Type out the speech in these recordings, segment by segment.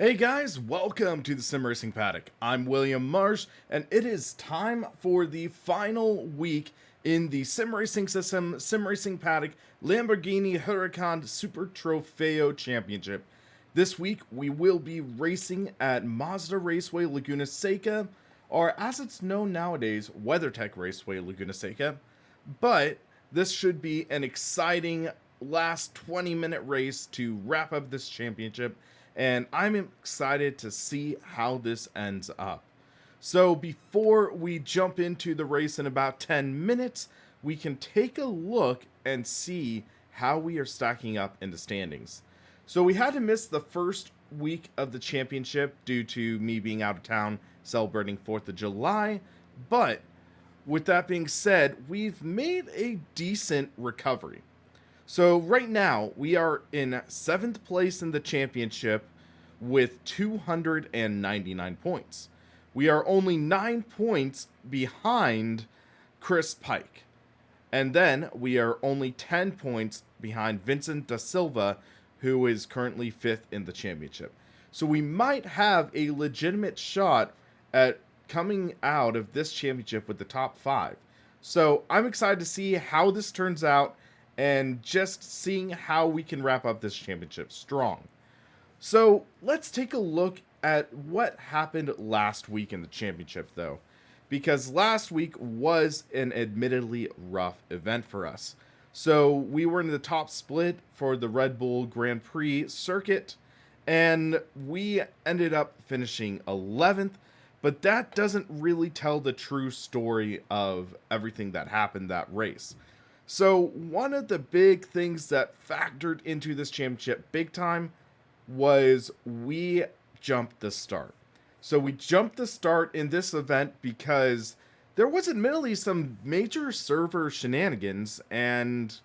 Hey guys, welcome to the Sim Racing Paddock. I'm William Marsh, and it is time for the final week in the Sim Racing System Sim Racing Paddock Lamborghini Huracan Super Trofeo Championship. This week, we will be racing at Mazda Raceway Laguna Seca, or as it's known nowadays, WeatherTech Raceway Laguna Seca. But this should be an exciting last 20-minute race to wrap up this championship, and I'm excited to see how this ends up. So before we jump into the race in about 10 minutes, we can take a look and see how we are stacking up in the standings. So we had to miss the first week of the championship due to me being out of town celebrating 4th of July, but with that being said, we've made a decent recovery. So right now, we are in 7th place in the championship with 299 points. We are only 9 points behind Chris Pike. And then we are only 10 points behind Vincent da Silva, who is currently 5th in the championship. So we might have a legitimate shot at coming out of this championship with the top 5. So I'm excited to see how this turns out and just seeing how we can wrap up this championship strong. So let's take a look at what happened last week in the championship, though, because last week was an admittedly rough event for us. So we were in the top split for the Red Bull Grand Prix circuit, and we ended up finishing 11th, but that doesn't really tell the true story of everything that happened that race. So one of the big things that factored into this championship big time was we jumped the start. So we jumped the start in this event because there was admittedly some major server shenanigans, and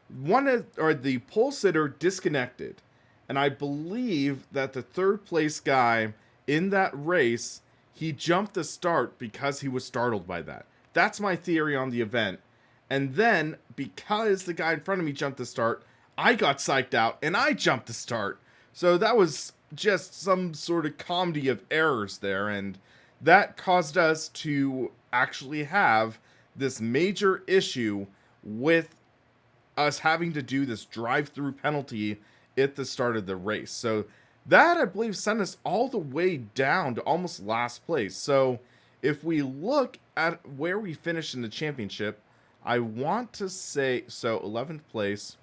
the pole sitter disconnected. And I believe that the 3rd place guy in that race, he jumped the start because he was startled by that. That's my theory on the event. And then, because the guy in front of me jumped the start, I got psyched out and I jumped the start. So that was just some sort of comedy of errors there, and that caused us to actually have this major issue with us having to do this drive-through penalty at the start of the race. So that, I believe, sent us all the way down to almost last place. So if we look at where we finished in the championship, I want to say, so 11th place.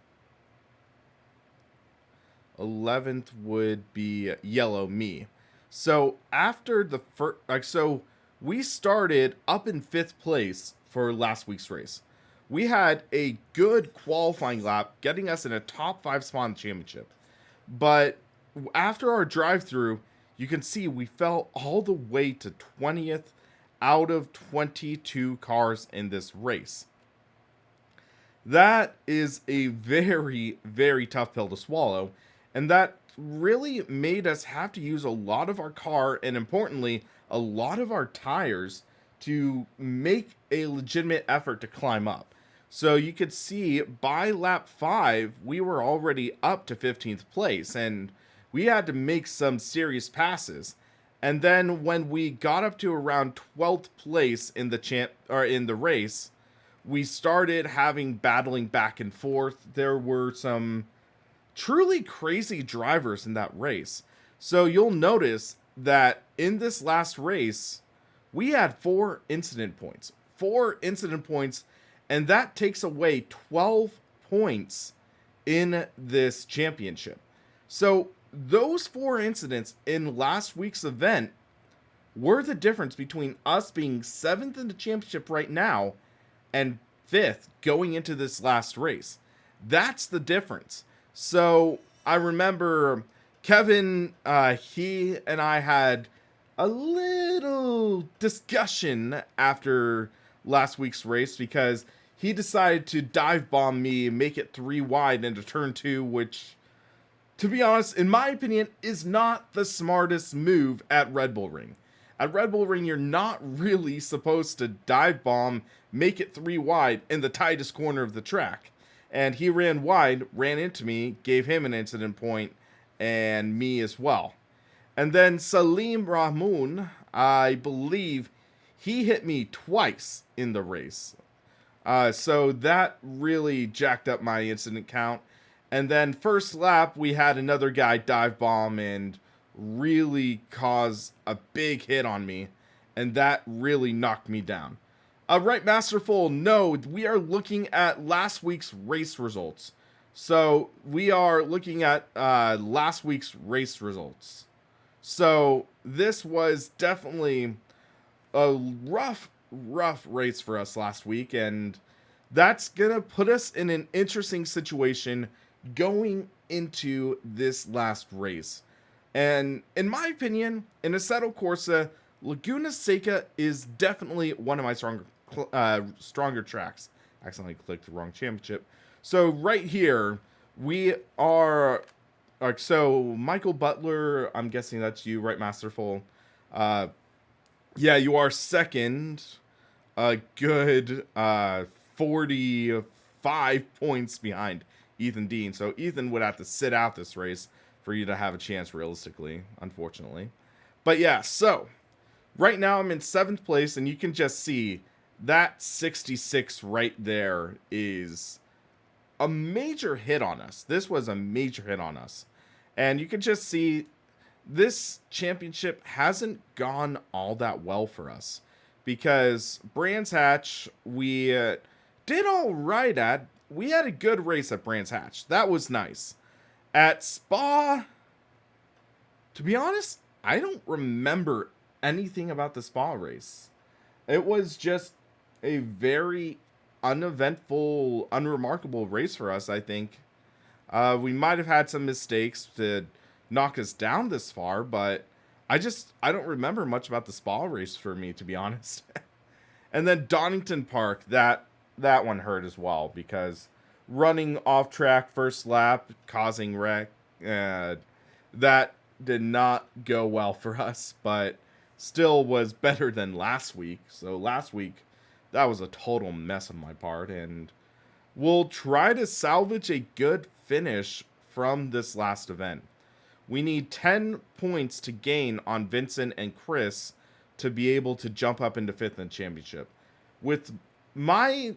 11th would be yellow me. So after the first, so we started up in 5th place for last week's race. We had a good qualifying lap, getting us in a top 5 spot in the championship. But after our drive-through, you can see we fell all the way to 20th out of 22 cars in this race. That is a very, very tough pill to swallow, and that really made us have to use a lot of our car, and importantly, a lot of our tires to make a legitimate effort to climb up. So you could see by lap 5, we were already up to 15th place, and we had to make some serious passes. And then when we got up to around 12th place in the race, we started battling back and forth. There were some truly crazy drivers in that race. So you'll notice that in this last race, we had 4 incident points. 4 incident points, and that takes away 12 points in this championship. So those 4 incidents in last week's event were the difference between us being 7th in the championship right now and 5th going into this last race. That's the difference. So I remember Kevin, he and I had a little discussion after last week's race because he decided to dive bomb me and make it 3 wide into turn 2, which, to be honest, in my opinion, is not the smartest move at Red Bull Ring. At Red Bull Ring, you're not really supposed to dive bomb, make it 3 wide in the tightest corner of the track. And he ran wide, ran into me, gave him an incident point, and me as well. And then Salim Rahmoun, I believe he hit me twice in the race. So that really jacked up my incident count. And then first lap, we had another guy dive bomb and really cause a big hit on me. And that really knocked me down. Right, Masterful, no, we are looking at last week's race results. So we are looking at last week's race results. So this was definitely a rough race for us last week, and that's gonna put us in an interesting situation going into this last race. And in my opinion, in Assetto Corsa, Laguna Seca is definitely one of my stronger tracks. Accidentally clicked the wrong championship. So right here we are. So Michael Butler, I'm guessing that's you, right, Masterful? Yeah, you are second. A good 45 points behind Ethan Dean. So Ethan would have to sit out this race for you to have a chance realistically, unfortunately. But yeah, so right now I'm in 7th place, and you can just see that 66 right there is a major hit on us. This was a major hit on us. And you can just see this championship hasn't gone all that well for us. Because Brands Hatch, we did all right at. We had a good race at Brands Hatch. That was nice. At Spa, to be honest, I don't remember anything about the Spa race. It was just a very uneventful, unremarkable race for us, I think. We might have had some mistakes to knock us down this far, but I don't remember much about the Spa race for me, to be honest. And then Donington Park, that one hurt as well, because running off track first lap, causing wreck, that did not go well for us, but still was better than last week. So last week, that was a total mess on my part, and we'll try to salvage a good finish from this last event. We need 10 points to gain on Vincent and Chris to be able to jump up into 5th in the championship. With my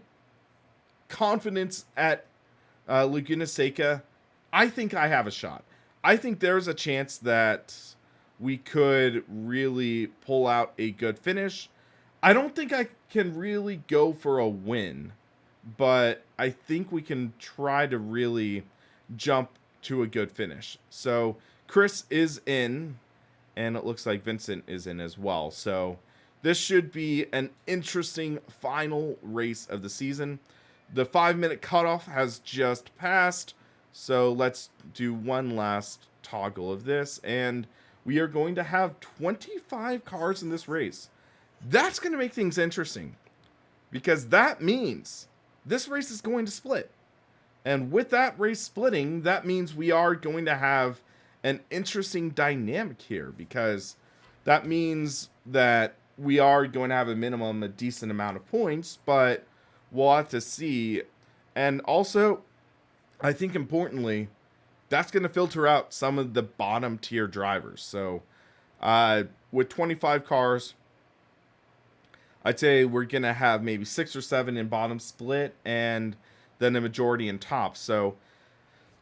confidence at Laguna Seca, I think I have a shot. I think there's a chance that we could really pull out a good finish. I don't think I can really go for a win, but I think we can try to really jump to a good finish. So Chris is in, and it looks like Vincent is in as well. So this should be an interesting final race of the season. The 5-minute cutoff has just passed, so let's do one last toggle of this, and we are going to have 25 cars in this race. That's going to make things interesting, because that means this race is going to split. And with that race splitting, that means we are going to have an interesting dynamic here, because that means that we are going to have a decent amount of points, but we'll have to see. And also, I think importantly, that's going to filter out some of the bottom tier drivers. So with 25 cars, I'd say we're going to have maybe 6 or 7 in bottom split, and then a majority in top. So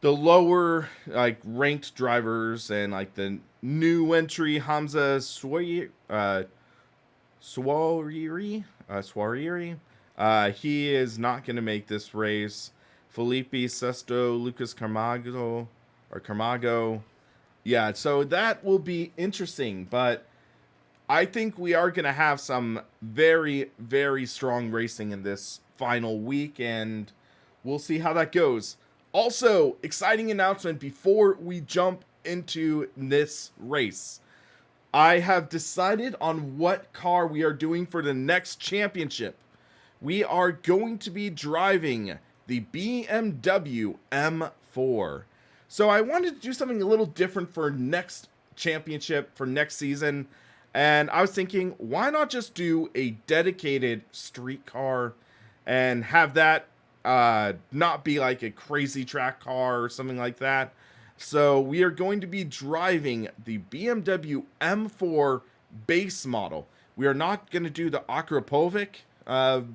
the lower ranked drivers and the new entry Hamza Swariri, he is not going to make this race. Felipe Sesto, Lucas Carmago. Yeah, so that will be interesting, but I think we are going to have some very, very strong racing in this final week, and we'll see how that goes. Also, exciting announcement before we jump into this race. I have decided on what car we are doing for the next championship. We are going to be driving the BMW M4. So I wanted to do something a little different for next championship, for next season. And I was thinking, why not just do a dedicated street car and have that not be like a crazy track car or something like that. So we are going to be driving the BMW M4 base model. We are not going to do the Akrapovic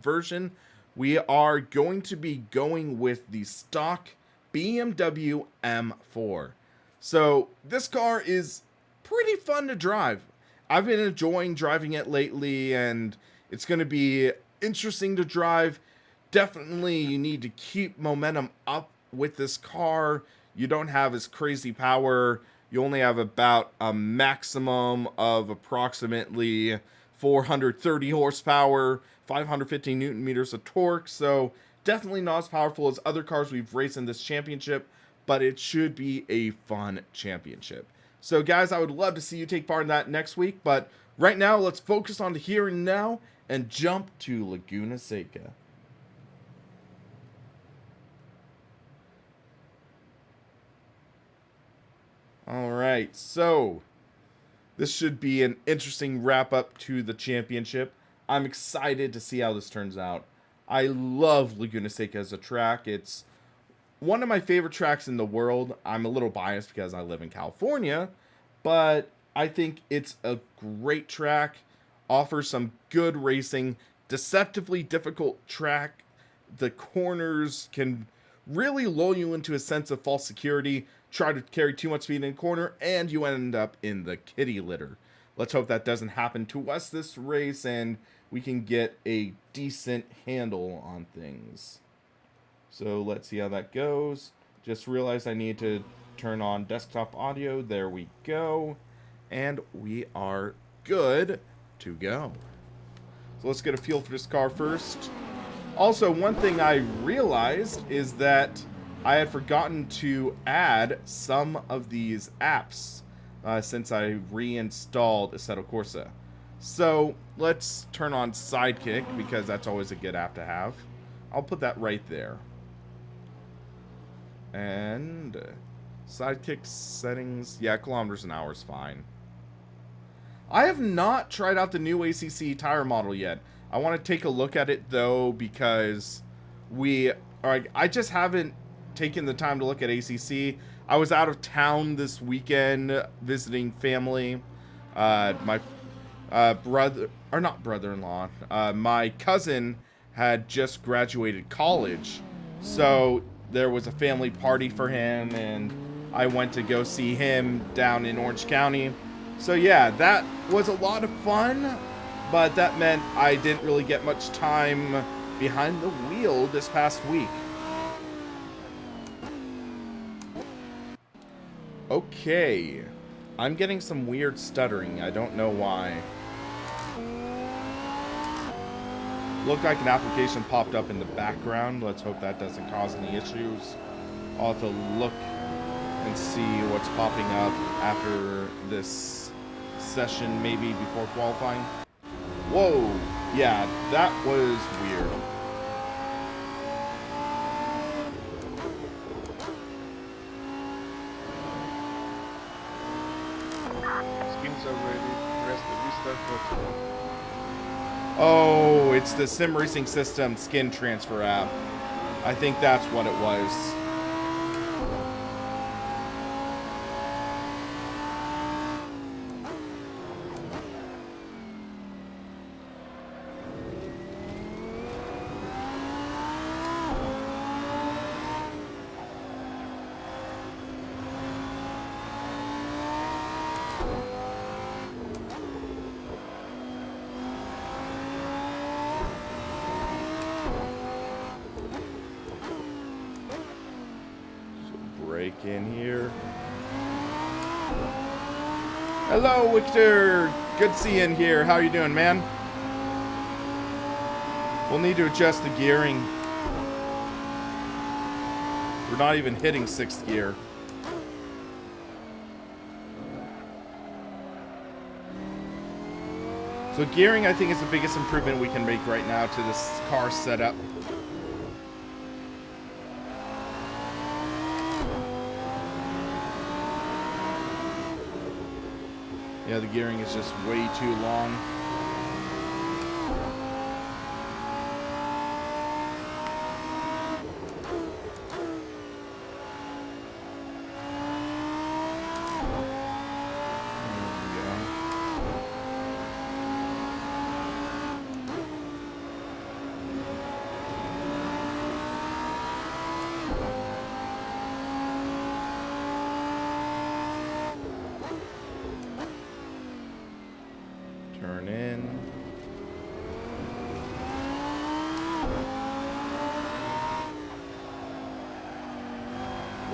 version. We are going to be going with the stock BMW M4. So this car is pretty fun to drive. I've been enjoying driving it lately, and it's going to be interesting to drive. Definitely you need to keep momentum up with this car. You don't have as crazy power. You only have about a maximum of approximately 430 horsepower, 550 newton meters of torque. So definitely not as powerful as other cars we've raced in this championship, but it should be a fun championship. So guys, I would love to see you take part in that next week, but right now let's focus on the here and now and jump to Laguna Seca. Alright, so this should be an interesting wrap up to the championship. I'm excited to see how this turns out. I love Laguna Seca as a track. It's one of my favorite tracks in the world. I'm a little biased because I live in California, but I think it's a great track, offers some good racing, deceptively difficult track. The corners can really lull you into a sense of false security, try to carry too much speed in a corner, and you end up in the kitty litter. Let's hope that doesn't happen to us this race, and we can get a decent handle on things. So let's see how that goes. Just realized I need to turn on desktop audio. There we go. And we are good to go. So let's get a feel for this car first. Also, one thing I realized is that I had forgotten to add some of these apps since I reinstalled Assetto Corsa. So let's turn on Sidekick, because that's always a good app to have. I'll put that right there. And Sidekick settings, yeah, kilometers an hour is fine. I have not tried out the new ACC tire model yet. I want to take a look at it though, because I just haven't taken the time to look at ACC. I was out of town this weekend visiting family. My brother-in-law, my cousin had just graduated college, so there was a family party for him, and I went to go see him down in Orange County. So yeah, that was a lot of fun, but that meant I didn't really get much time behind the wheel this past week. Okay, I'm getting some weird stuttering. I don't know why. Looked like an application popped up in the background. Let's hope that doesn't cause any issues. I'll have to look and see what's popping up after this session, maybe before qualifying. Whoa, yeah, that was weird. Skins are ready. Press the restart button. Oh, it's the Sim Racing System skin transfer app. I think that's what it was. Break in here. Hello, Victor. Good to see you in here. How are you doing, man? We'll need to adjust the gearing. We're not even hitting 6th gear. So gearing, I think, is the biggest improvement we can make right now to this car setup. Yeah, the gearing is just way too long.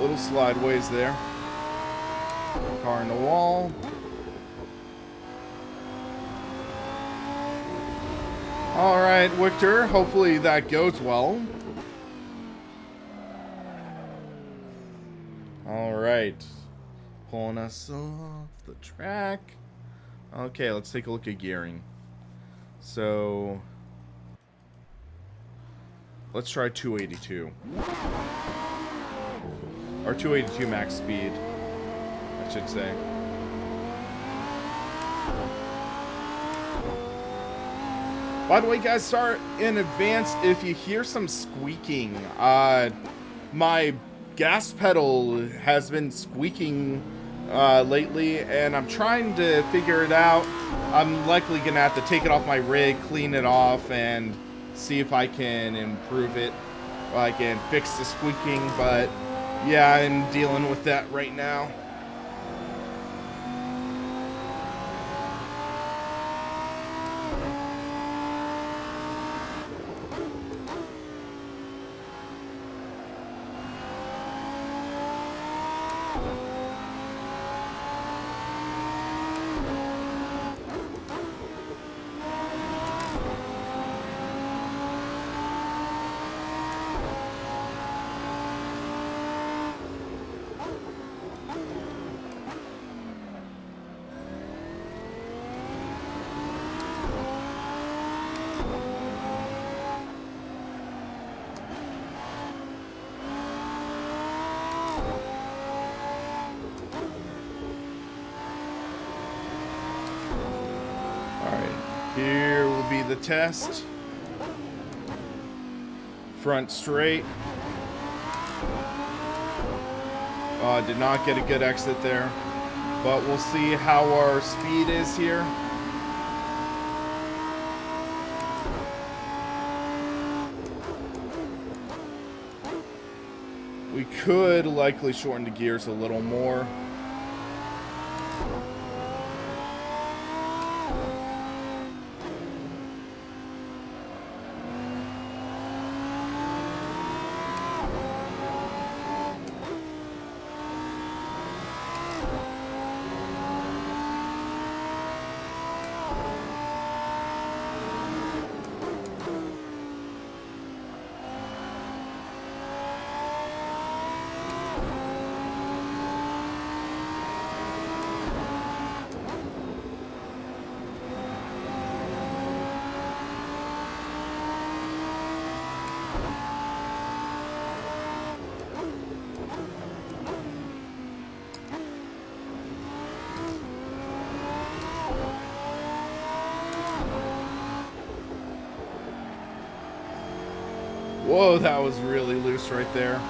Little slideways there. Car in the wall. Alright, Victor. Hopefully that goes well. Alright. Pulling us off the track. Okay, let's take a look at gearing. So, let's try 282. Or 282 max speed, I should say. By the way, guys, sorry in advance if you hear some squeaking. My gas pedal has been squeaking lately, and I'm trying to figure it out. I'm likely gonna have to take it off my rig, clean it off, and see if I can improve it. I can fix the squeaking, but yeah, I'm dealing with that right now. Here will be the test. Front straight. Did not get a good exit there. But we'll see how our speed is here. We could likely shorten the gears a little more. Whoa, that was really loose right there.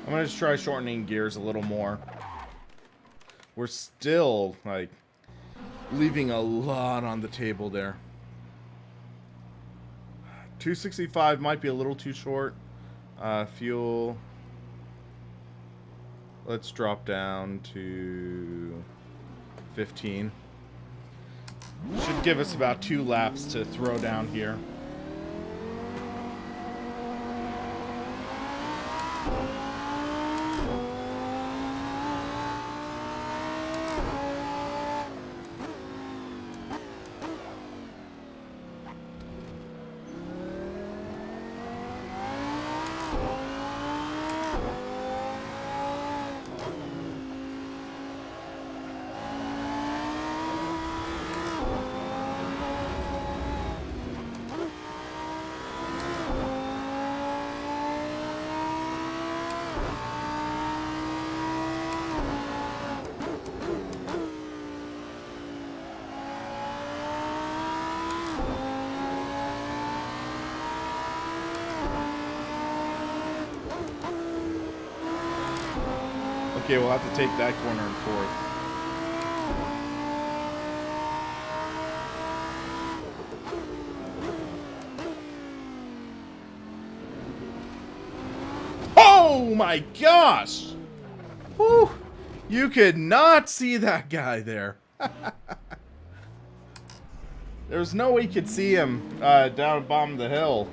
I'm gonna just try shortening gears a little more. We're still, like, leaving a lot on the table there. 265 might be a little too short. Fuel. Let's drop down to 15. Should give us about 2 laps to throw down here. Okay, we'll have to take that corner in 4th. Oh my gosh! Whew. You could not see that guy there. There's no way you could see him down at the bottom of the hill.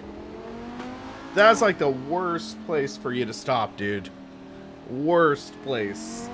That's like the worst place for you to stop, dude. Worst place.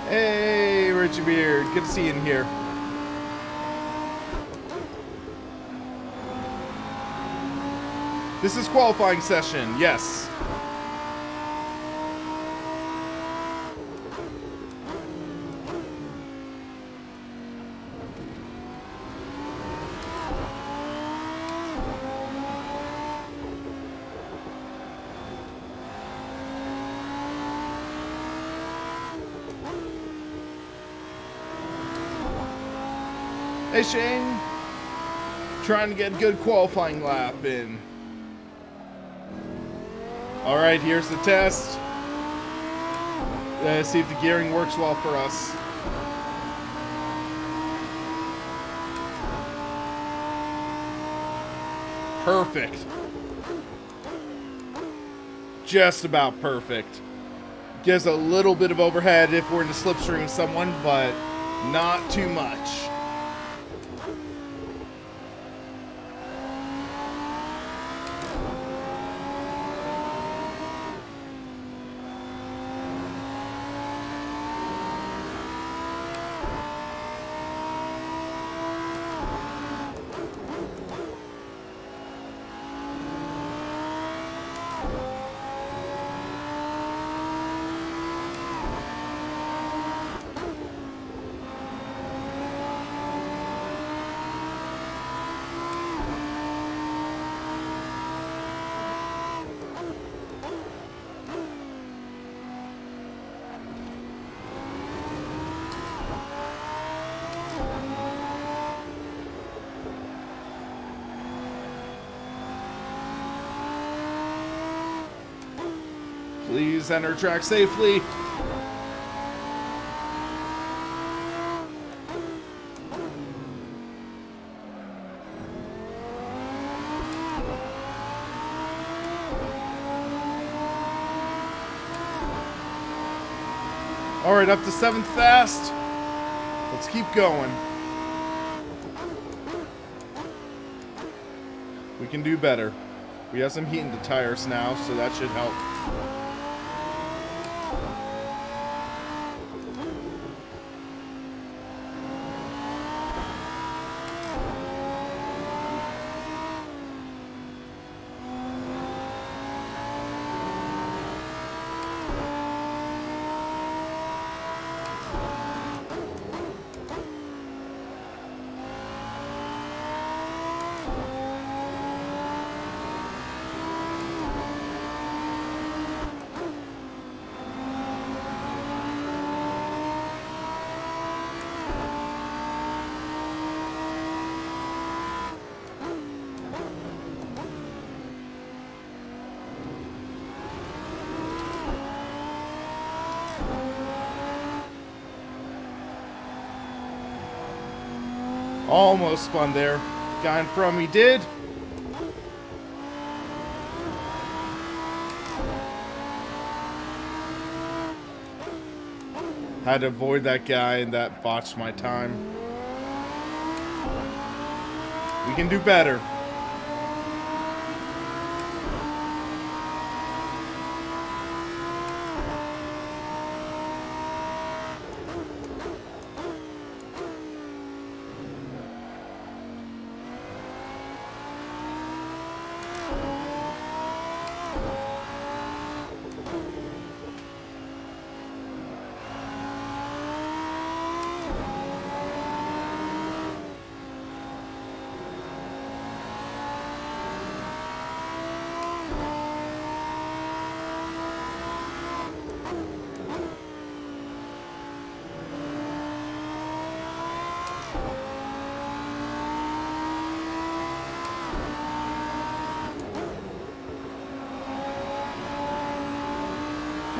Hey, Richie Beard. Good to see you in here. This is qualifying session, yes. Hey Shane, trying to get a good qualifying lap in. Alright, here's the test. See if the gearing works well for us. Perfect. Just about perfect. Gives a little bit of overhead if we're in the slipstream of someone, but not too much. Please enter track safely. All right, up to 7th fast. Let's keep going. We can do better. We have some heat in the tires now, so that should help. Almost spun there. Guy in front of me did. Had to avoid that guy, and that botched my time. We can do better.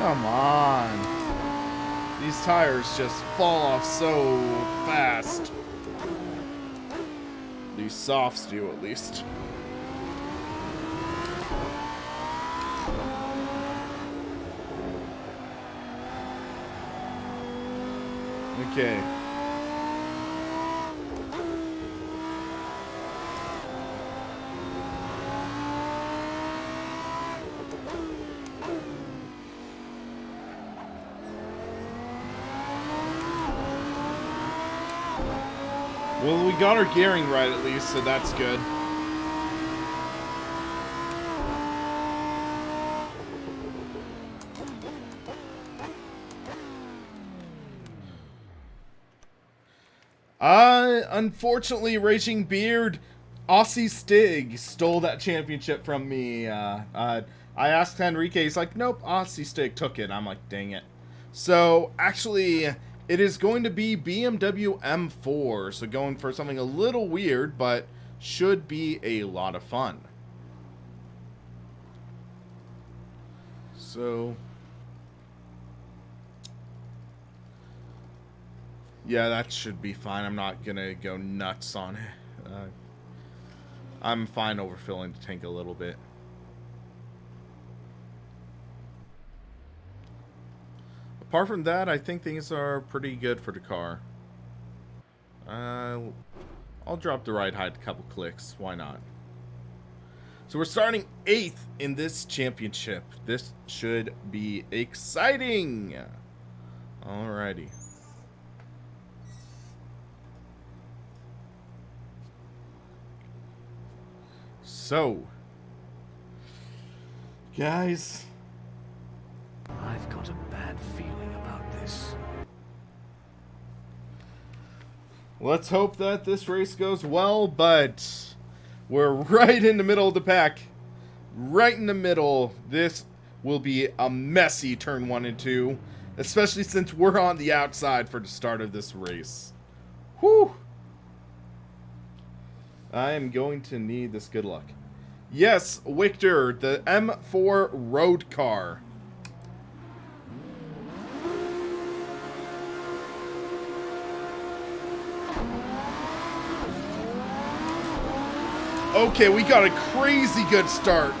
Come on. These tires just fall off so fast. These softs do, at least. Okay. Well, we got our gearing right at least, so that's good. Unfortunately, Raging Beard, Aussie Stig stole that championship from me. I asked Henrique, he's like, nope, Aussie Stig took it. I'm like, dang it. So, actually, it is going to be BMW M4. So, going for something a little weird, but should be a lot of fun. So... yeah, that should be fine. I'm not gonna go nuts on it. I'm fine overfilling the tank a little bit. Apart from that, I think things are pretty good for the car. I'll drop the ride height a couple clicks. Why not? So we're starting 8th in this championship. This should be exciting. Alrighty. So, guys, I've got a bad feeling about this. Let's hope that this race goes well, but we're right in the middle of the pack. Right in the middle. This will be a messy turn 1 and 2, especially since we're on the outside for the start of this race. Whew. I am going to need this good luck. Yes, Victor, the M4 road car. Okay, we got a crazy good start.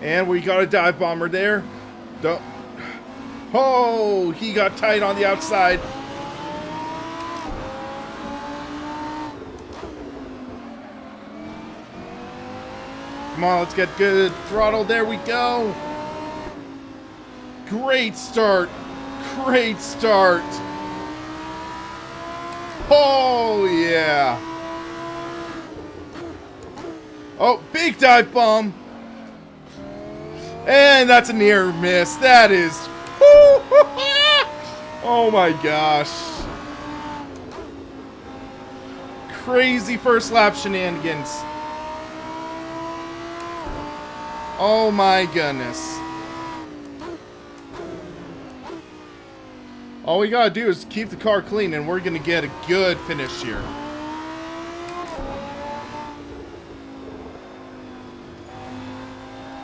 And we got a dive bomber there. Don't. Oh, he got tight on the outside. Come on, let's get good throttle. There we go. Great start. Great start. Oh, yeah. Oh, big dive bomb. And that's a near miss. That is... oh my gosh. Crazy first lap shenanigans. Oh my goodness. All we gotta do is keep the car clean and we're gonna get a good finish here.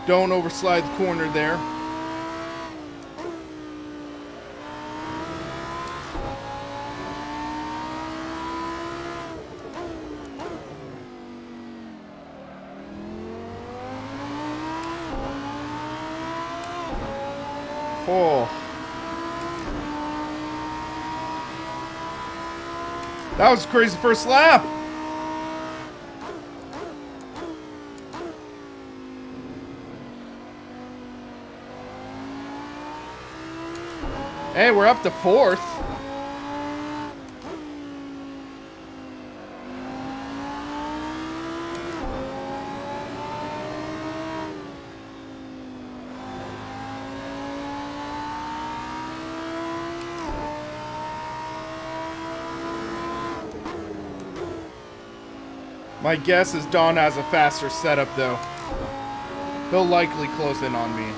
Don't overslide the corner there. Oh. That was a crazy first lap. Hey, we're up to 4th. My guess is Don has a faster setup, though. He'll likely close in on me.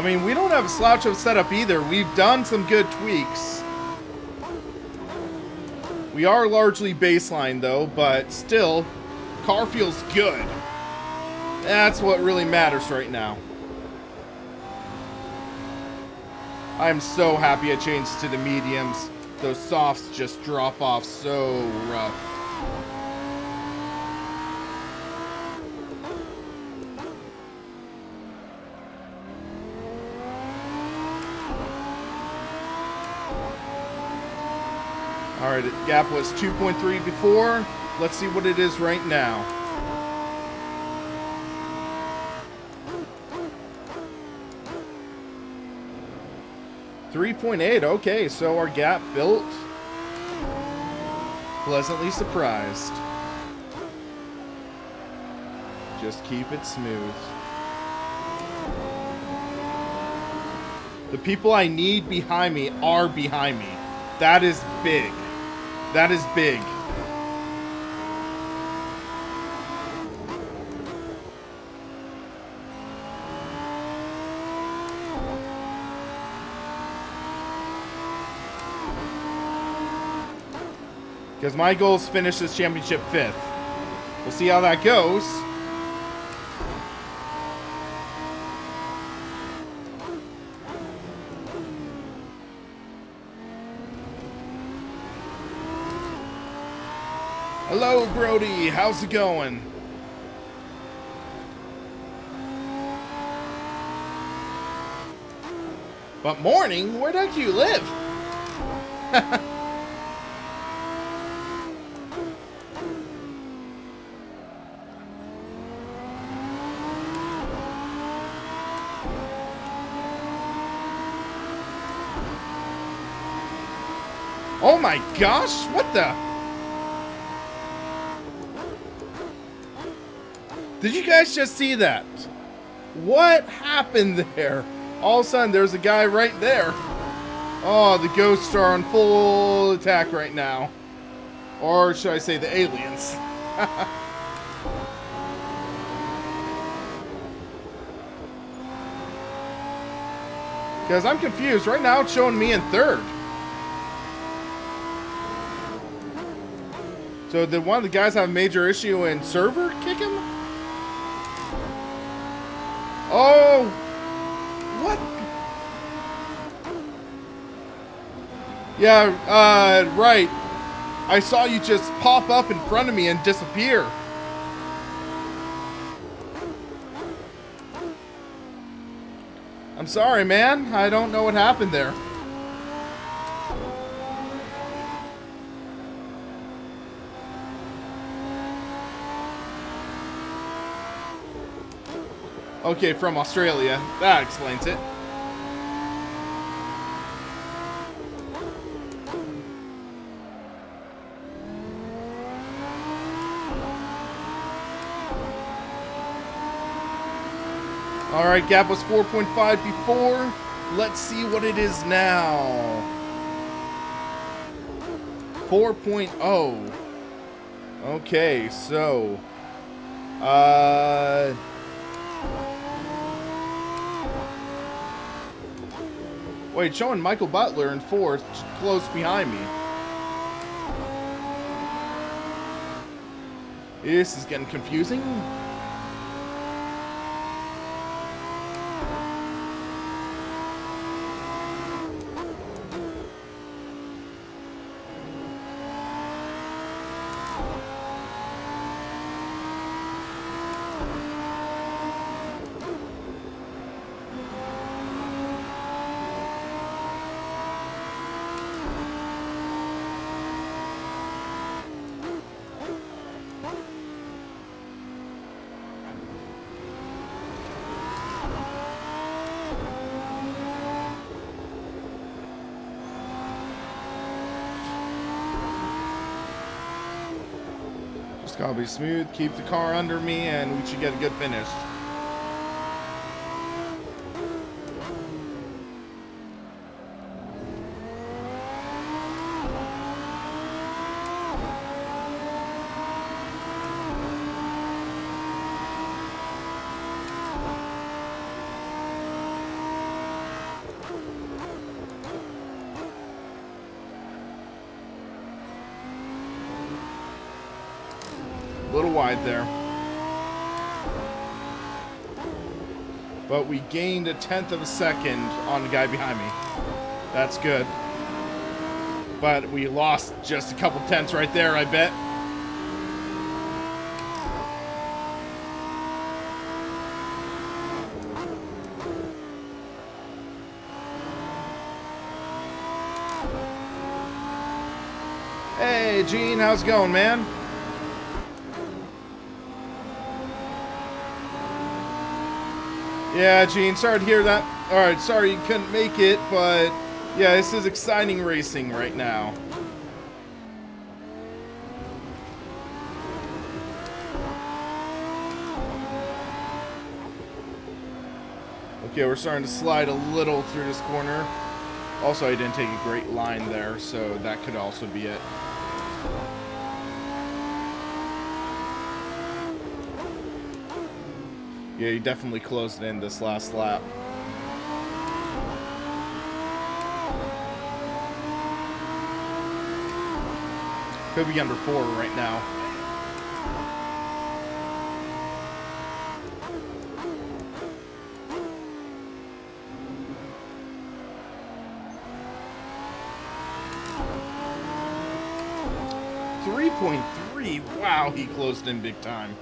I mean, we don't have a slouch of setup either. We've done some good tweaks. We are largely baseline though, but still, car feels good. That's what really matters right now. I'm so happy I changed to the mediums. Those softs just drop off so rough. Alright, the gap was 2.3 before. Let's see what it is right now. .3, okay, so our gap built. Pleasantly surprised. Just keep it smooth. The people I need behind me are behind me. That is big. That is big. Because my goal is to finish this championship 5th. We'll see how that goes. Hello, Brody. How's it going? But morning? Where the heck do you live? Oh my gosh, what the? Did you guys just see that? What happened there? All of a sudden, there's a guy right there. Oh, the ghosts are on full attack right now. Or should I say the aliens? Because I'm confused. Right now, it's showing me in 3rd. So did one of the guys have a major issue and server kick him? Oh! What? Yeah, right. I saw you just pop up in front of me and disappear. I'm sorry, man. I don't know what happened there. Okay, from Australia. That explains it. Alright, gap was 4.5 before. Let's see what it is now. 4.0. Okay, so... Wait, showing Michael Butler in 4th, close behind me. This is getting confusing. Just gotta be smooth, keep the car under me, and we should get a good finish. A little wide there. But we gained a 1/10 of a second on the guy behind me. That's good. But we lost just a couple tenths right there, I bet. Hey, Gene, how's it going, man? Yeah, Gene, sorry to hear that. Alright, sorry you couldn't make it, but yeah, this is exciting racing right now. Okay, we're starting to slide a little through this corner. Also, I didn't take a great line there, so that could also be it. Yeah, you definitely closed in this last lap. Could be under 4 right now. .3. Wow, he closed in big time.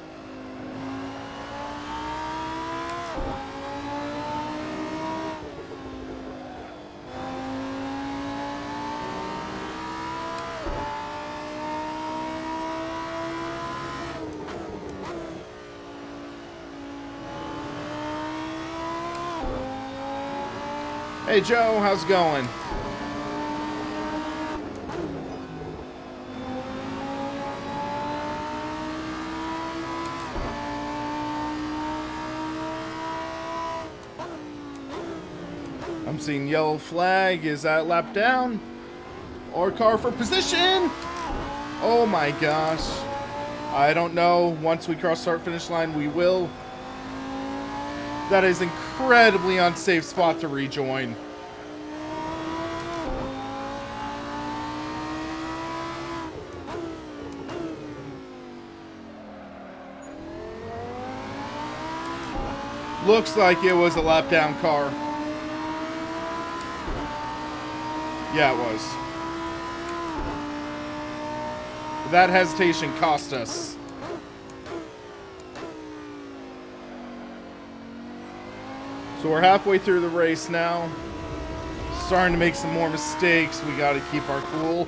Hey Joe, how's it going? I'm seeing yellow flag. Is that lap down? Or car for position? Oh my gosh. I don't know. Once we cross start finish line, we will. That is incredibly unsafe spot to rejoin. Looks like it was a lap down car. Yeah, it was. That hesitation cost us. So we're halfway through the race now. Starting to make some more mistakes. We got to keep our cool.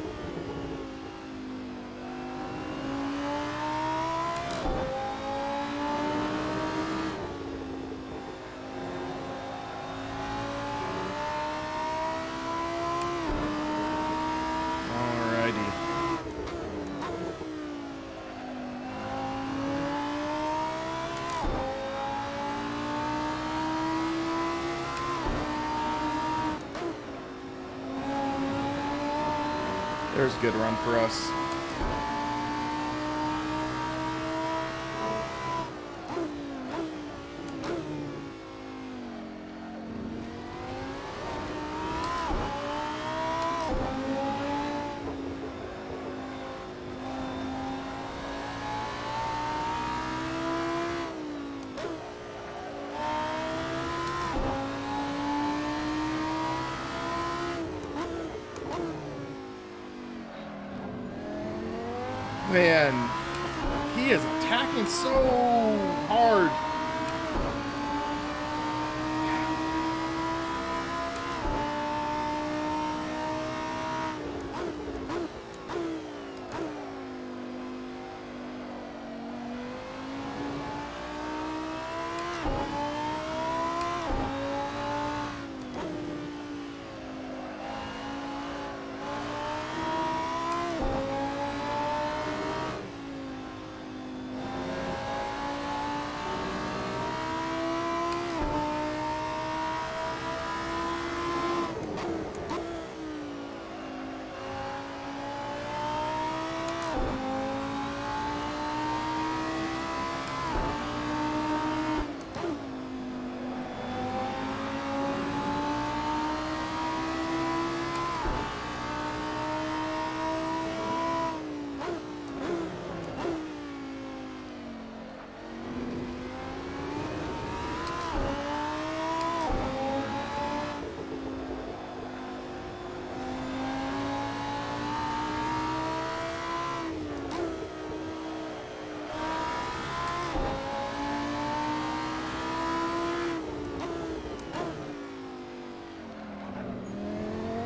There's a good run for us. Man, he is attacking so hard.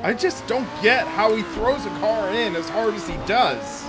I just don't get how he throws a car in as hard as he does.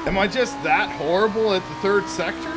Am I just that horrible at the third sector?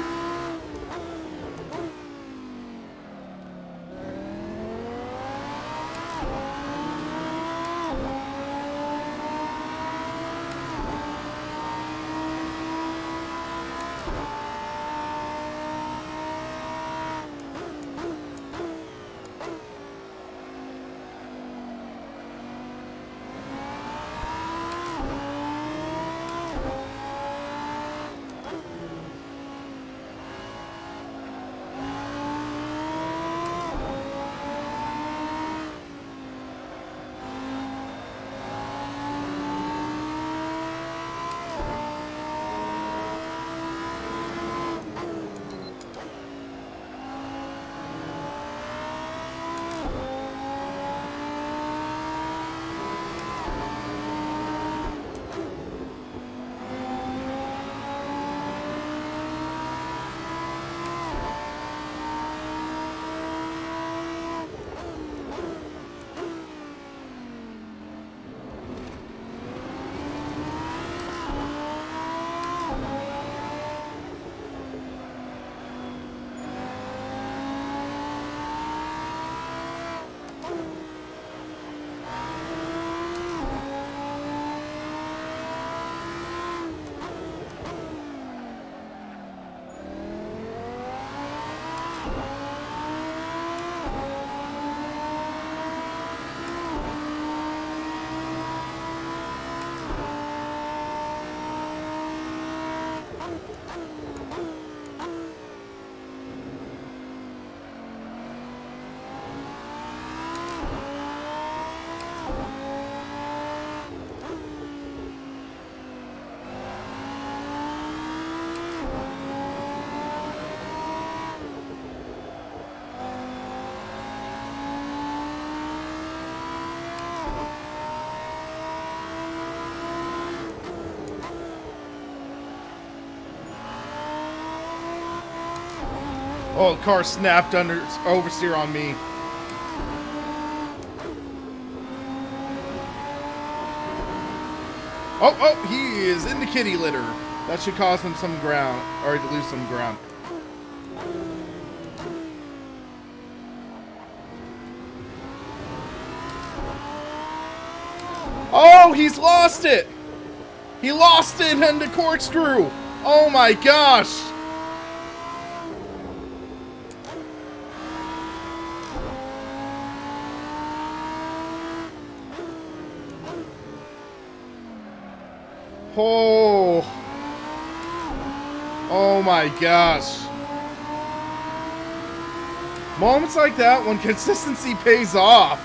Oh, the car snapped under oversteer on me. Oh, he is in the kitty litter. That should cause him some ground, or to lose some ground. Oh, he's lost it. He lost it in the corkscrew. Oh my gosh. Oh. Oh my gosh. Moments like that when consistency pays off.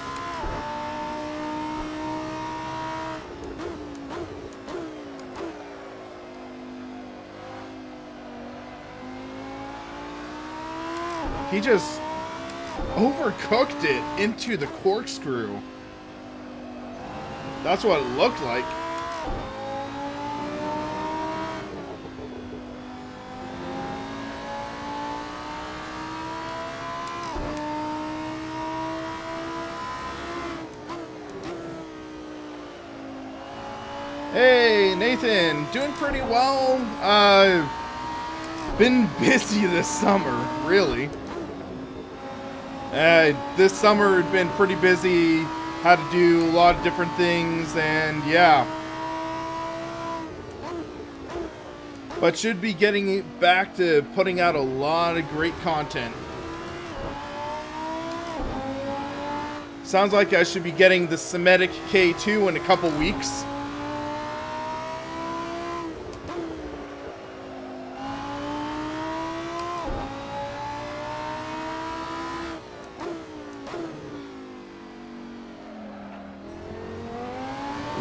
He just overcooked it into the corkscrew. That's what it looked like. Nathan, doing pretty well. Been busy this summer, really. This summer had been pretty busy. Had to do a lot of different things, and yeah. But should be getting back to putting out a lot of great content. Sounds like I should be getting the Semitic K2 in a couple weeks.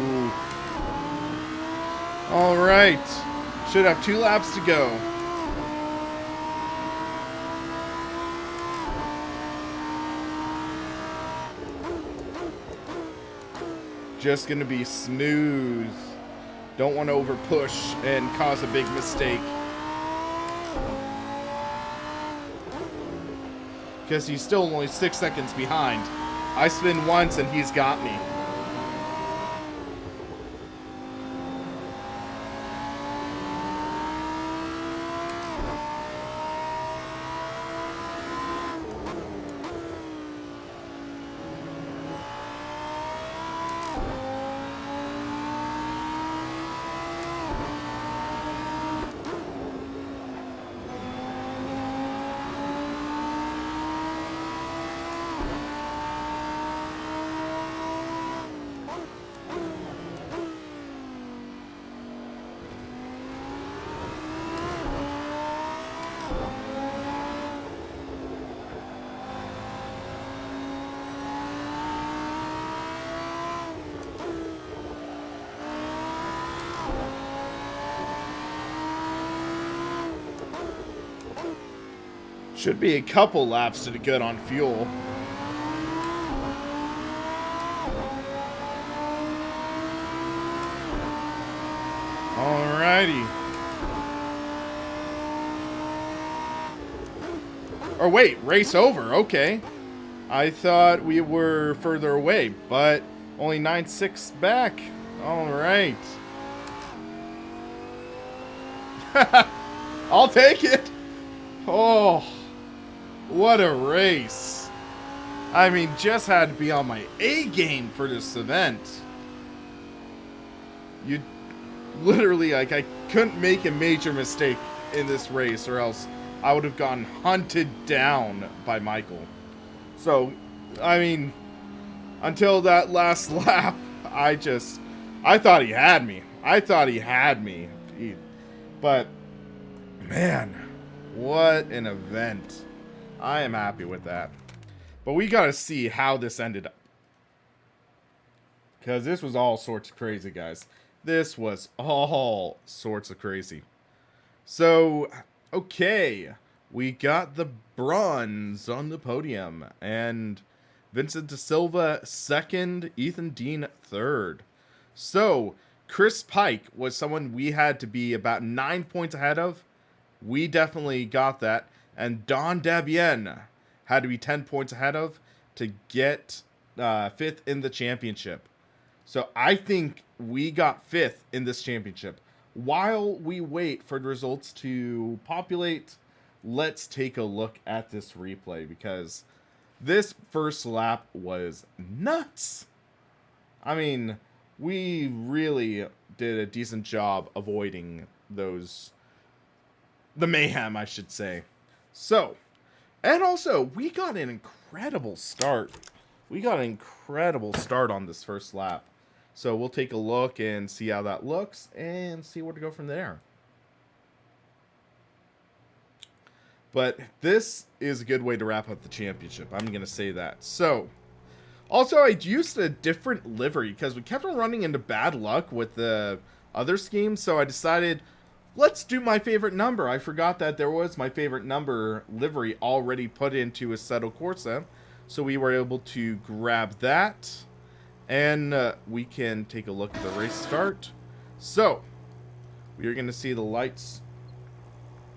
Ooh. All right. Should have 2 laps to go. Just gonna be smooth. Don't want to over push and cause a big mistake. Because he's still only 6 seconds behind. I spin once and he's got me. Should be a couple laps to the good on fuel. Alrighty. Or wait, race over, okay. I thought we were further away, but only 9.6 back. Alright. I'll take it. Oh, what a race. I mean, just had to be on my A game for this event. You literally, like, I couldn't make a major mistake in this race or else I would have gotten hunted down by Michael. So, I mean, until that last lap, I thought he had me. But, man, what an event. I am happy with that. But we got to see how this ended up. Because this was all sorts of crazy, guys. This was all sorts of crazy. So, okay. We got the bronze on the podium. And Vincent De Silva second, Ethan Dean third. So, Chris Pike was someone we had to be about 9 points ahead of. We definitely got that. And Don Debian had to be 10 points ahead of to get 5th in the championship. So I think we got 5th in this championship. While we wait for the results to populate, let's take a look at this replay because this first lap was nuts. I mean, we really did a decent job avoiding the mayhem, I should say. So, and also, we got an incredible start. We got an incredible start on this first lap. So, we'll take a look and see how that looks and see where to go from there. But this is a good way to wrap up the championship. I'm going to say that. So, also, I used a different livery because we kept on running into bad luck with the other schemes. So, I decided, let's do my favorite number. I forgot that there was my favorite number livery already put into Assetto Corsa. So we were able to grab that. And we can take a look at the race start. So, we are going to see the lights.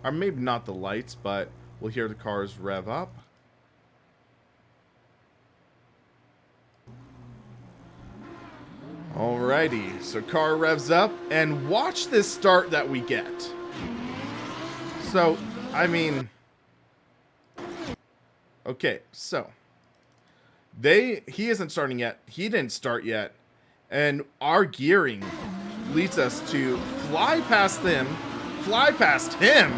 Or maybe not the lights, but we'll hear the cars rev up. Alrighty, so car revs up, and watch this start that we get. So, I mean... Okay, so... He isn't starting yet. He didn't start yet. And our gearing leads us to fly past them. Fly past him!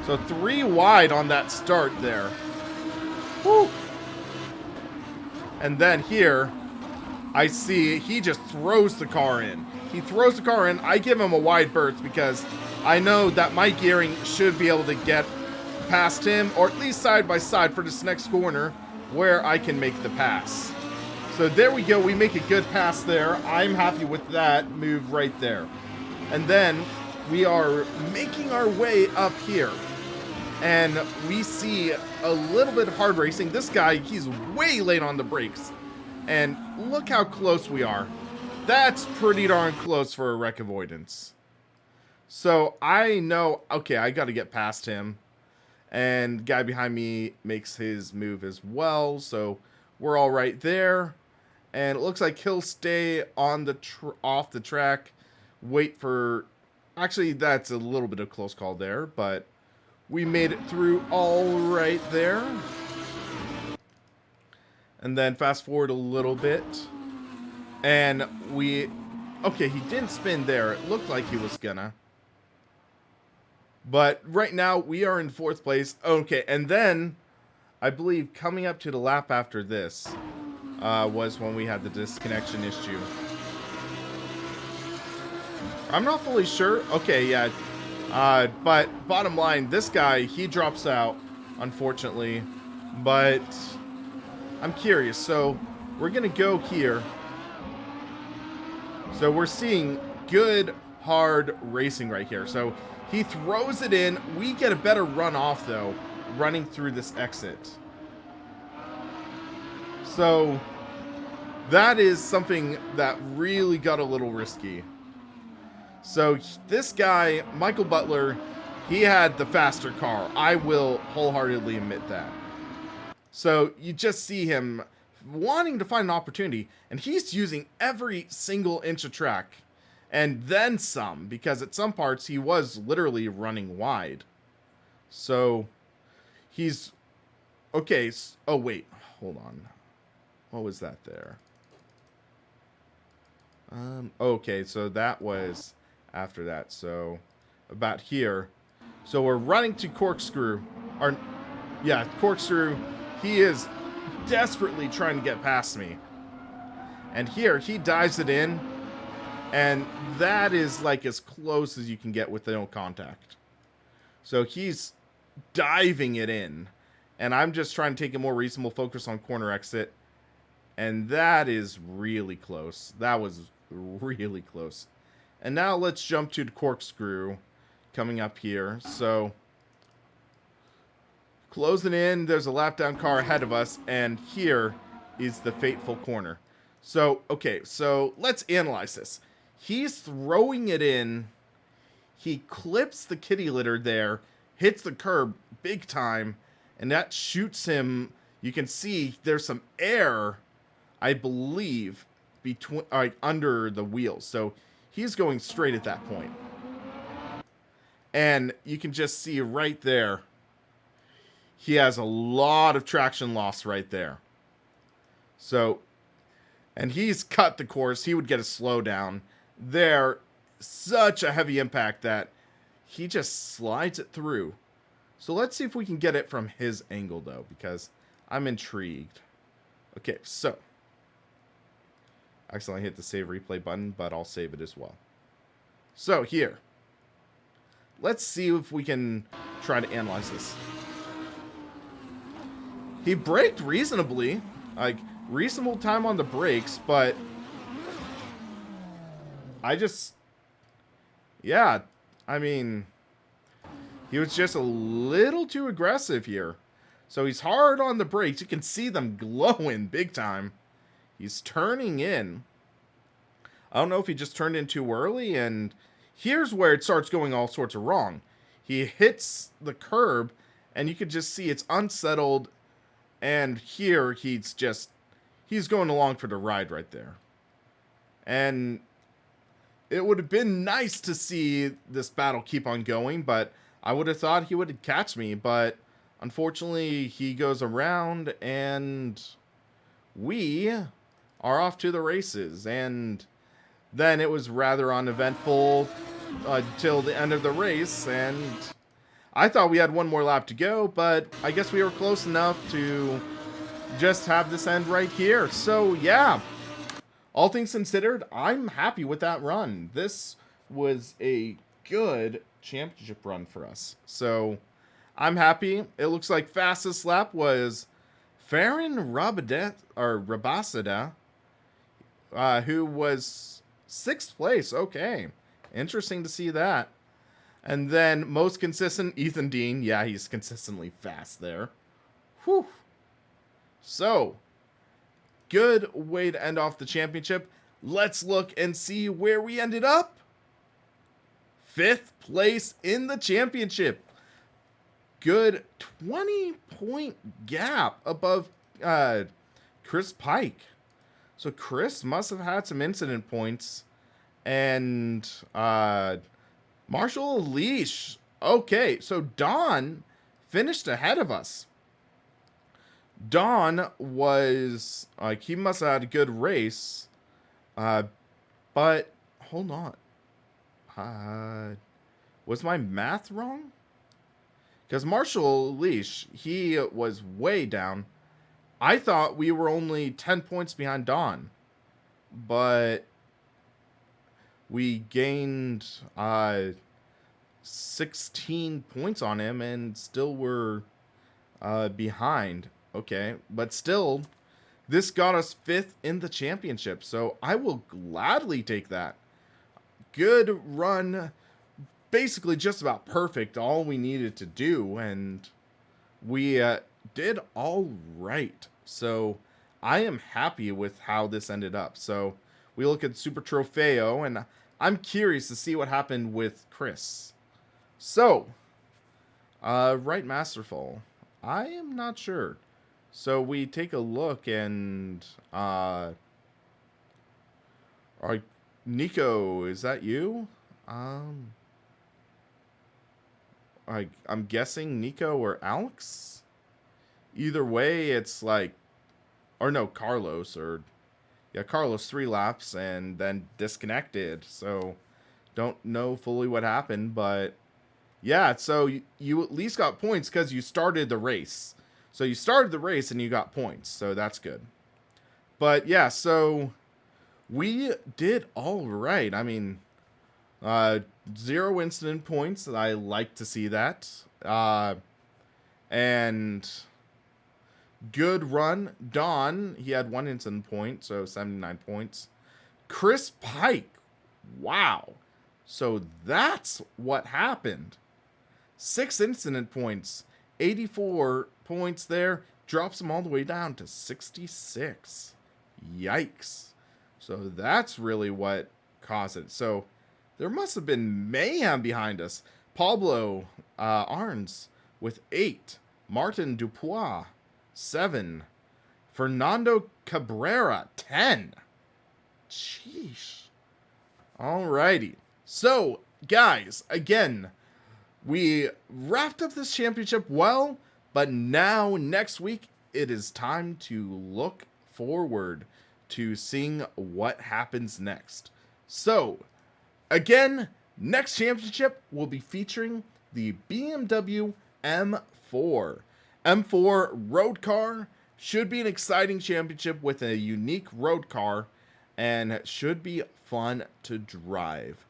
So 3 wide on that start there. Woo! And then here... I see he just throws the car in. He throws the car in. I give him a wide berth because I know that my gearing should be able to get past him, or at least side by side for this next corner where I can make the pass. So there we go. We make a good pass there. I'm happy with that move right there. And then we are making our way up here. And we see a little bit of hard racing. This guy, he's way late on the brakes. And look how close we are. That's pretty darn close for a wreck avoidance. So I know, okay, I got to get past him. And the guy behind me makes his move as well. So we're all right there. And it looks like he'll stay on the off the track. Wait for... Actually, that's a little bit of a close call there. But we made it through all right there. And then fast forward a little bit. And we... Okay, he didn't spin there. It looked like he was gonna. But right now, we are in 4th place. Okay, and then, I believe coming up to the lap after this was when we had the disconnection issue. I'm not fully sure. Okay, yeah. But bottom line, this guy, he drops out, unfortunately. But... I'm curious, so we're going to go here. So we're seeing good, hard racing right here. So he throws it in. We get a better run off, though, running through this exit. So that is something that really got a little risky. So this guy, Michael Butler, he had the faster car. I will wholeheartedly admit that. So you just see him wanting to find an opportunity, and he's using every single inch of track, and then some, because at some parts he was literally running wide. So he's okay. Oh wait, hold on. What was that there? Okay, so that was after that. So about here. So we're running to corkscrew. Or yeah, corkscrew. He is desperately trying to get past me. And here, he dives it in. And that is like as close as you can get with no contact. So he's diving it in. And I'm just trying to take a more reasonable focus on corner exit. And that is really close. That was really close. And now let's jump to the corkscrew coming up here. So... closing in, there's a lap down car ahead of us, and here is the fateful corner. So, okay, so let's analyze this. He's throwing it in, he clips the kitty litter there, hits the curb big time, and that shoots him. You can see there's some air, I believe, between under the wheels. So he's going straight at that point. And you can just see right there, he has a lot of traction loss right there. So, and he's cut the course. He would get a slowdown. There, such a heavy impact that he just slides it through. So let's see if we can get it from his angle, though, because I'm intrigued. Okay, so. Accidentally hit the save replay button, but I'll save it as well. So, here. Let's see if we can try to analyze this. He braked reasonably, like reasonable time on the brakes, but yeah, I mean, he was just a little too aggressive here. So he's hard on the brakes. You can see them glowing big time. He's turning in. I don't know if he just turned in too early, and here's where it starts going all sorts of wrong. He hits the curb, and you can just see it's unsettled. And here, he's going along for the ride right there. And it would have been nice to see this battle keep on going, but I would have thought he would catch me. But unfortunately, he goes around, and we are off to the races. And then it was rather uneventful till the end of the race, and I thought we had one more lap to go, but I guess we were close enough to just have this end right here. So yeah, all things considered, I'm happy with that run. This was a good championship run for us. So I'm happy. It looks like fastest lap was Farron Rabasada, who was 6th place. Okay, interesting to see that. And then most consistent, Ethan Dean. Yeah, he's consistently fast there. Whew. So, good way to end off the championship. Let's look and see where we ended up. 5th place in the championship. Good 20-point gap above Chris Pike. So Chris must have had some incident points. And Marshall Leash. Okay, so Don finished ahead of us. Don was, he must have had a good race. But, hold on. Was my math wrong? Because Marshall Leash, he was way down. I thought we were only 10 points behind Don. But we gained 16 points on him and still were behind. Okay, but still, this got us 5th in the championship, so I will gladly take that. Good run, basically just about perfect, all we needed to do, and we did all right. So I am happy with how this ended up. So we look at Super Trofeo, and I'm curious to see what happened with Chris. So, right masterful. I am not sure. So we take a look, and Nico, is that you? I'm guessing Nico or Alex. Either way, it's like, or no, Carlos, or yeah, Carlos 3 laps and then disconnected. So don't know fully what happened, but yeah, so you at least got points because you started the race. So you started the race and you got points, so that's good. But yeah, so we did all right. I mean, 0 incident points. I like to see that. And good run. Don, he had 1 incident point, so 79 points. Chris Pike, wow. So that's what happened. 6 incident points, 84 points there, drops them all the way down to 66. Yikes. So that's really what caused it. So there must have been mayhem behind us. Pablo Arns with 8. Martin Dupois, 7. Fernando Cabrera, 10. Sheesh. Alrighty. So, guys, again, we wrapped up this championship well, but now next week it is time to look forward to seeing what happens next. So, again, next championship will be featuring the BMW M4. M4 road car should be an exciting championship with a unique road car and should be fun to drive.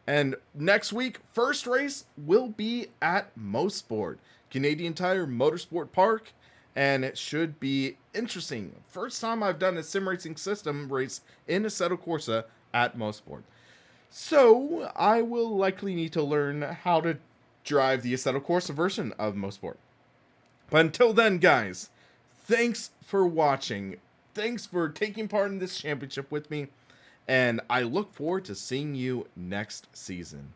And next week, first race will be at Mosport, Canadian Tire Motorsport Park, and it should be interesting. First time I've done a sim racing system race in Assetto Corsa at Mosport. So I will likely need to learn how to drive the Assetto Corsa version of Mosport. But until then, guys, thanks for watching. Thanks for taking part in this championship with me. And I look forward to seeing you next season.